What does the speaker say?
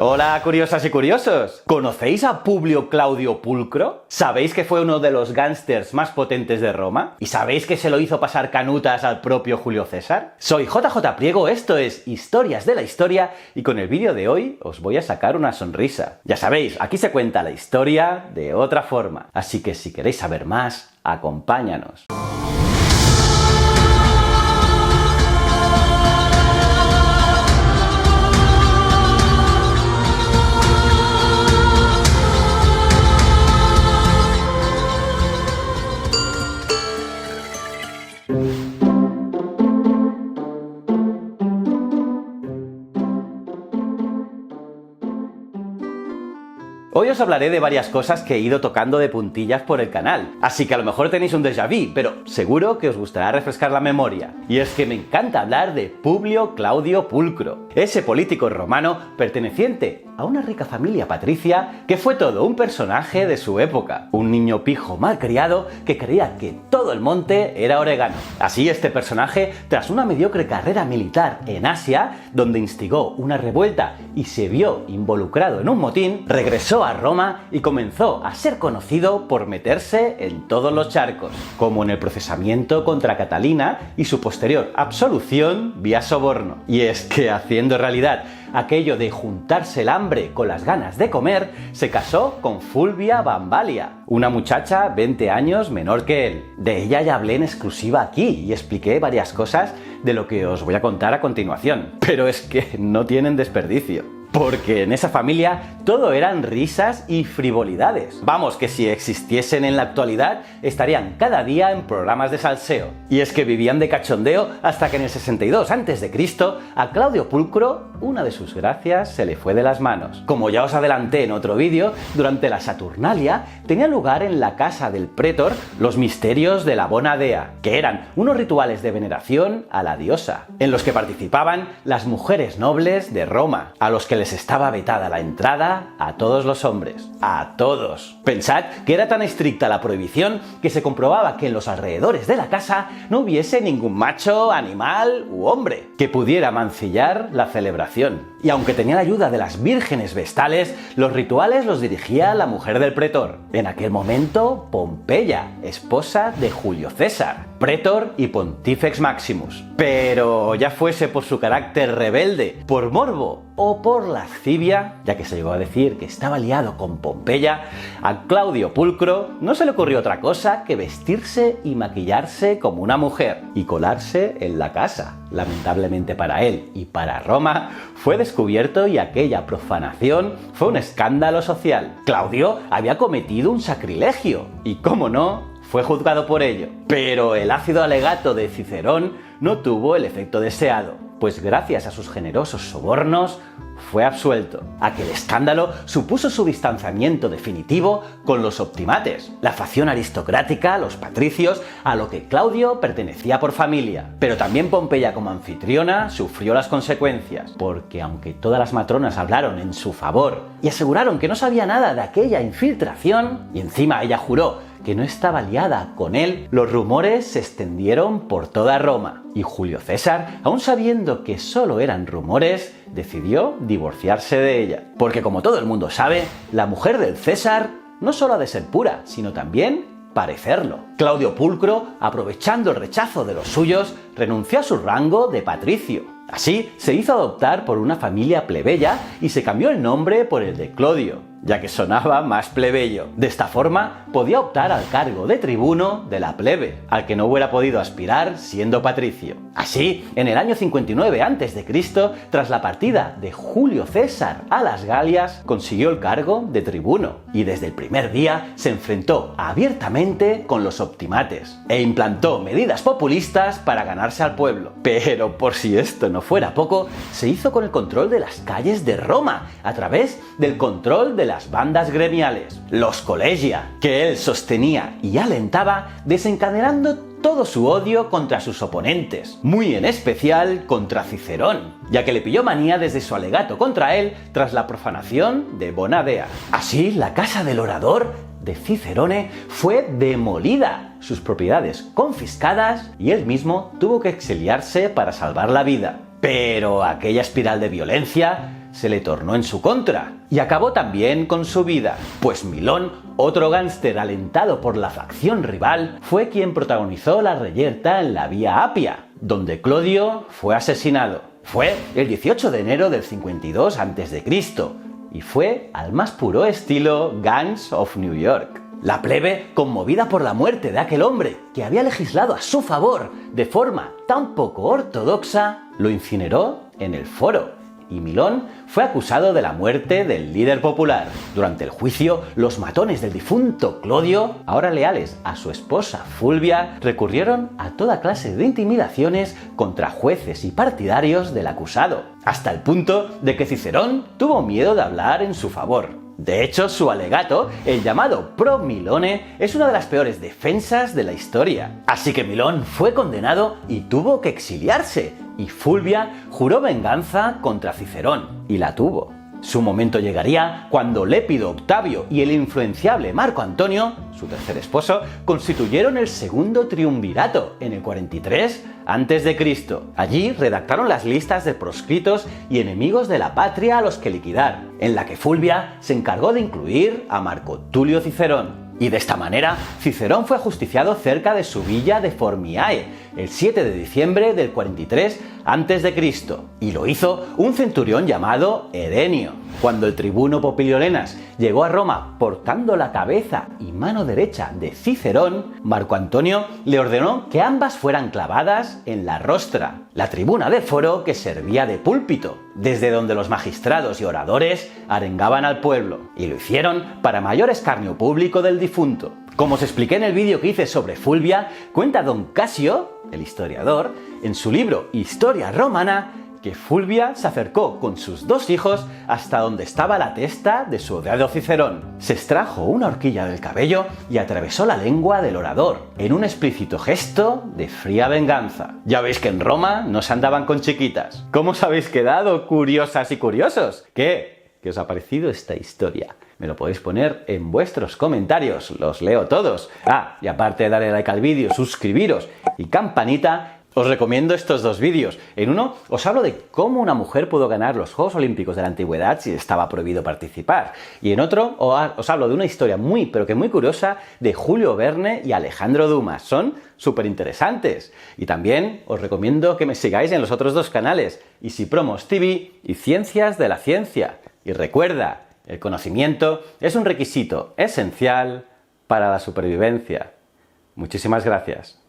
Hola, curiosas y curiosos. ¿Conocéis a Publio Claudio Pulcro? ¿Sabéis que fue uno de los gángsters más potentes de Roma? ¿Y sabéis que se lo hizo pasar canutas al propio Julio César? Soy JJ Priego, esto es Historias de la Historia y con el vídeo de hoy os voy a sacar una sonrisa. Ya sabéis, aquí se cuenta la historia de otra forma. Así que si queréis saber más, acompáñanos. Hoy os hablaré de varias cosas que he ido tocando de puntillas por el canal, así que a lo mejor tenéis un déjà vu, pero seguro que os gustará refrescar la memoria. Y es que me encanta hablar de Publio Claudio Pulcro, ese político romano perteneciente a una rica familia patricia que fue todo un personaje de su época, un niño pijo malcriado que creía que todo el monte era orégano. Así este personaje, tras una mediocre carrera militar en Asia, donde instigó una revuelta y se vio involucrado en un motín, regresó a Roma y comenzó a ser conocido por meterse en todos los charcos, como en el procesamiento contra Catalina y su posterior absolución vía soborno. Y es que haciendo realidad aquello de juntarse el hambre con las ganas de comer, se casó con Fulvia Bambalia, una muchacha 20 años menor que él. De ella ya hablé en exclusiva aquí y expliqué varias cosas de lo que os voy a contar a continuación, pero es que no tienen desperdicio. Porque en esa familia todo eran risas y frivolidades. Vamos, que si existiesen en la actualidad estarían cada día en programas de salseo. Y es que vivían de cachondeo hasta que en el 62 a.C. a Claudio Pulcro una de sus gracias se le fue de las manos. Como ya os adelanté en otro vídeo, durante la Saturnalia tenía lugar en la casa del pretor los misterios de la Bona Dea, que eran unos rituales de veneración a la diosa, en los que participaban las mujeres nobles de Roma, a los que les estaba vetada la entrada a todos los hombres. ¡A todos! Pensad que era tan estricta la prohibición que se comprobaba que en los alrededores de la casa no hubiese ningún macho, animal u hombre que pudiera mancillar la celebración. Y aunque tenía la ayuda de las vírgenes vestales, los rituales los dirigía la mujer del pretor, en aquel momento Pompeya, esposa de Julio César, pretor y pontífex maximus. Pero ya fuese por su carácter rebelde, por morbo o por lascivia, ya que se llegó a decir que estaba liado con Pompeya, a Claudio Pulcro no se le ocurrió otra cosa que vestirse y maquillarse como una mujer y colarse en la casa. Lamentablemente para él y para Roma, fue descubierto y aquella profanación fue un escándalo social. Claudio había cometido un sacrilegio y, cómo no, fue juzgado por ello. Pero el ácido alegato de Cicerón no tuvo el efecto deseado, pues gracias a sus generosos sobornos fue absuelto. Aquel escándalo supuso su distanciamiento definitivo con los optimates, la facción aristocrática, los patricios, a lo que Claudio pertenecía por familia. Pero también Pompeya como anfitriona sufrió las consecuencias, porque aunque todas las matronas hablaron en su favor y aseguraron que no sabía nada de aquella infiltración, y encima ella juró que no estaba liada con él, los rumores se extendieron por toda Roma. Y Julio César, aun sabiendo que solo eran rumores, decidió divorciarse de ella. Porque como todo el mundo sabe, la mujer del César no solo ha de ser pura, sino también parecerlo. Claudio Pulcro, aprovechando el rechazo de los suyos, renunció a su rango de patricio. Así, se hizo adoptar por una familia plebeya y se cambió el nombre por el de Clodio, ya que sonaba más plebeyo. De esta forma, podía optar al cargo de tribuno de la plebe, al que no hubiera podido aspirar siendo patricio. Así, en el año 59 a.C., tras la partida de Julio César a las Galias, consiguió el cargo de tribuno, y desde el primer día se enfrentó abiertamente con los optimates, e implantó medidas populistas para ganarse al pueblo. Pero por si esto no fuera poco, se hizo con el control de las calles de Roma, a través del control de las bandas gremiales, los collegia, que él sostenía y alentaba, desencadenando todo su odio contra sus oponentes, muy en especial contra Cicerón, ya que le pilló manía desde su alegato contra él tras la profanación de Bona Dea. Así, la casa del orador de Cicerone fue demolida, sus propiedades confiscadas y él mismo tuvo que exiliarse para salvar la vida. Pero aquella espiral de violencia se le tornó en su contra y acabó también con su vida, pues Milón, otro gánster alentado por la facción rival, fue quien protagonizó la reyerta en la Vía Apia, donde Clodio fue asesinado. Fue el 18 de enero del 52 a.C. y fue al más puro estilo Gangs of New York. La plebe, conmovida por la muerte de aquel hombre que había legislado a su favor de forma tan poco ortodoxa, lo incineró en el foro. Y Milón fue acusado de la muerte del líder popular. Durante el juicio, los matones del difunto Clodio, ahora leales a su esposa Fulvia, recurrieron a toda clase de intimidaciones contra jueces y partidarios del acusado, hasta el punto de que Cicerón tuvo miedo de hablar en su favor. De hecho, su alegato, el llamado Pro Milone, es una de las peores defensas de la historia. Así que Milón fue condenado y tuvo que exiliarse, y Fulvia juró venganza contra Cicerón, y la tuvo. Su momento llegaría cuando Lépido Octavio y el influenciable Marco Antonio, su tercer esposo, constituyeron el segundo triunvirato en el 43 a.C. Allí redactaron las listas de proscritos y enemigos de la patria a los que liquidar, en la que Fulvia se encargó de incluir a Marco Tulio Cicerón. Y de esta manera, Cicerón fue ajusticiado cerca de su villa de Formiae, el 7 de diciembre del 43 a.C., y lo hizo un centurión llamado Herenio. Cuando el tribuno Popilio Lenas llegó a Roma portando la cabeza y mano derecha de Cicerón, Marco Antonio le ordenó que ambas fueran clavadas en la rostra, la tribuna de foro que servía de púlpito, desde donde los magistrados y oradores arengaban al pueblo, y lo hicieron para mayor escarnio público del difunto. Como os expliqué en el vídeo que hice sobre Fulvia, cuenta don Casio, el historiador, en su libro Historia Romana, que Fulvia se acercó con sus dos hijos hasta donde estaba la testa de su odiado Cicerón. Se extrajo una horquilla del cabello y atravesó la lengua del orador, en un explícito gesto de fría venganza. Ya veis que en Roma no se andaban con chiquitas. ¿Cómo os habéis quedado, curiosas y curiosos? ¿Qué os ha parecido esta historia? Me lo podéis poner en vuestros comentarios, los leo todos. Y aparte de darle like al vídeo, suscribiros y campanita, os recomiendo estos dos vídeos. En uno os hablo de cómo una mujer pudo ganar los Juegos Olímpicos de la Antigüedad si estaba prohibido participar. Y en otro os hablo de una historia muy, pero que muy curiosa de Julio Verne y Alejandro Dumas. Son súper interesantes. Y también os recomiendo que me sigáis en los otros dos canales, Isipromos TV y Ciencias de la Ciencia. Y recuerda, el conocimiento es un requisito esencial para la supervivencia. Muchísimas gracias.